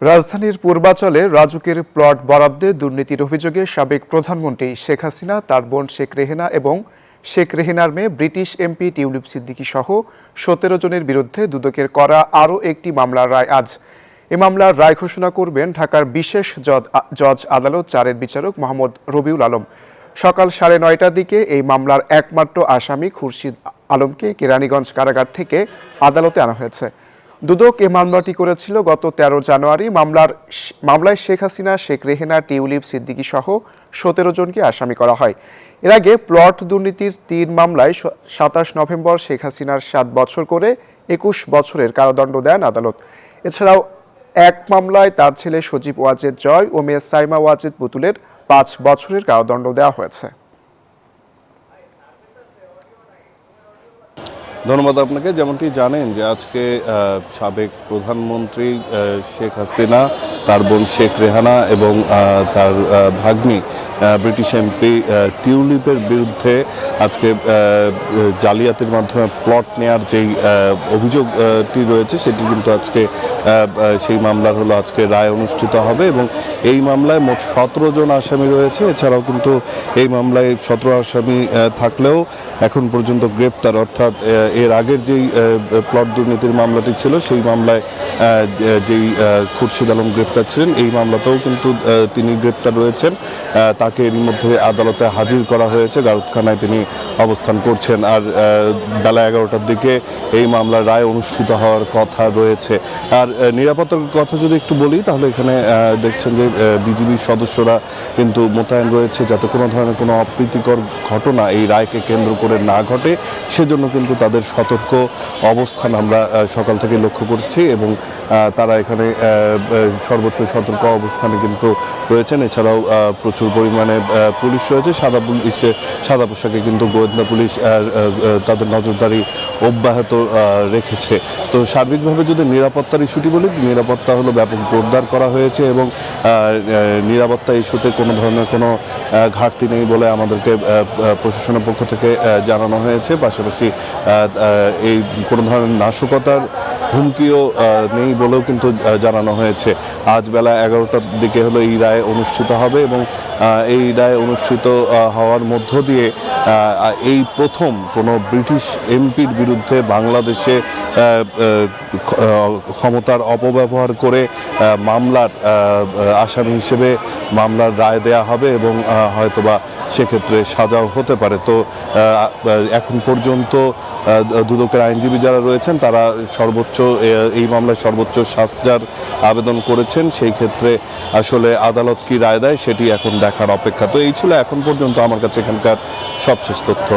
রাজধানীর পূর্বাঞ্চলে রাজুকের প্লট বরাদ্দে দুর্নীতির অভিযোগে সাবেক প্রধানমন্ত্রী শেখ হাসিনা, তার বোন শেখ রেহেনা এবং শেখ রেহেনার মেয়ে ব্রিটিশ এমপি টিউলিপ সিদ্দিকী সহ ১৭ জনের বিরুদ্ধে দুদকের করা আরও একটি মামলার রায় আজ। এ মামলার রায় ঘোষণা করবেন ঢাকার বিশেষ জজ আদালত ৪-এর বিচারক মোহাম্মদ রবিউল আলম। সকাল ৯:৩০টার দিকে এই মামলার একমাত্র আসামি খুরশিদ আলমকে কেরানীগঞ্জ কারাগার থেকে আদালতে আনা হয়েছে। দুদক এ মামলাটি করেছিল গত ১৩ জানুয়ারি। মামলায় শেখ হাসিনা, শেখ রেহেনা, টিউলিপ সিদ্দিকী সহ ১৭ জনকে আসামি করা হয়। এর আগে প্লট দুর্নীতির ৩ মামলায় ২৭ নভেম্বর শেখ হাসিনার ৭ বছর করে ২১ বছরের কারাদণ্ড দেন আদালত। এছাড়াও এক মামলায় তার ছেলে সজীব ওয়াজেদ জয় ও মেয়ে সাইমা ওয়াজেদ পুতুলের ৫ বছরের কারাদণ্ড দেওয়া হয়েছে। ধন্যবাদ আপনাকে। যেমনটি জানেন যে আজকে সাবেক প্রধানমন্ত্রী শেখ হাসিনা, তার বোন শেখ রেহানা এবং তার ভাগ্নি ব্রিটিশ এমপি টিউলিপের বিরুদ্ধে আজকে জালিয়াতির মাধ্যমে প্লট নেয়ার যেই অভিযোগটি রয়েছে সেটি কিন্তু আজকে সেই মামলার হলো আজকে রায় অনুষ্ঠিত হবে এবং এই মামলায় মোট ১৭ জন আসামি রয়েছে। এছাড়াও কিন্তু এই মামলায় ১৭ আসামি থাকলেও এখন পর্যন্ত গ্রেপ্তার, অর্থাৎ এর আগের যেই প্লট দুর্নীতির মামলাটি ছিল সেই মামলায় যেই খুরশিদ আলম গ্রেপ্তার ছিলেন, এই মামলাতেও কিন্তু তিনি গ্রেপ্তার রয়েছেন। তাকে এর মধ্যে আদালতে হাজির করা হয়েছে, গারদখানায় তিনি অবস্থান করছেন। আর বেলা ১১টার দিকে এই মামলার রায় অনুষ্ঠিত হওয়ার কথা রয়েছে। আর নিরাপত্তার কথা যদি একটু বলি তাহলে এখানে দেখছেন যে বিজিবির সদস্যরা কিন্তু মোতায়েন রয়েছে যাতে কোনো ধরনের কোনো অপ্রীতিকর ঘটনা এই রায়কে কেন্দ্র করে না ঘটে, সেজন্য কিন্তু তাদের সতর্ক অবস্থান আমরা সকাল থেকে লক্ষ্য করছি এবং তারা এখানে সর্বোচ্চ সতর্ক অবস্থানে কিন্তু রয়েছেন। এছাড়াও প্রচুর পরিমাণে পুলিশ রয়েছে, সাদা পোশাকে কিন্তু গোয়েন্দা পুলিশ তাদের নজরদারি অব্যাহত রেখেছে। তো সার্বিকভাবে যদি নিরাপত্তার ইস্যুটি বলি, নিরাপত্তা হলো ব্যাপক জোরদার করা হয়েছে এবং নিরাপত্তা ইস্যুতে কোনো ধরনের কোনো ঘাটতি নেই বলে আমাদেরকে প্রশাসনের পক্ষ থেকে জানানো হয়েছে। পাশাপাশি এই কোনো ধরনের নাশকতার হুমকিও নেই বলেও কিন্তু জানানো হয়েছে। আজ বেলা ১১টার দিকে হলো এই রায় অনুষ্ঠিত হবে এবং এই রায় অনুষ্ঠিত হওয়ার মধ্য দিয়ে এই প্রথম কোনো ব্রিটিশ এমপির বিরুদ্ধে বাংলাদেশে ক্ষমতার অপব্যবহার করে মামলার আসামি হিসেবে মামলার রায় দেয়া হবে এবং হয়তোবা সেক্ষেত্রে সাজাও হতে পারে। তো এখন পর্যন্ত দুদকের আইনজীবী যারা রয়েছেন তারা এই মামলায় সর্বোচ্চ সাজার আবেদন করেছেন। সেই ক্ষেত্রে আসলে আদালত কি রায় দেয় সেটি এখন দেখার অপেক্ষা। তো এই ছিল এখন পর্যন্ত আমার কাছে এখানকার সবশেষ তথ্য।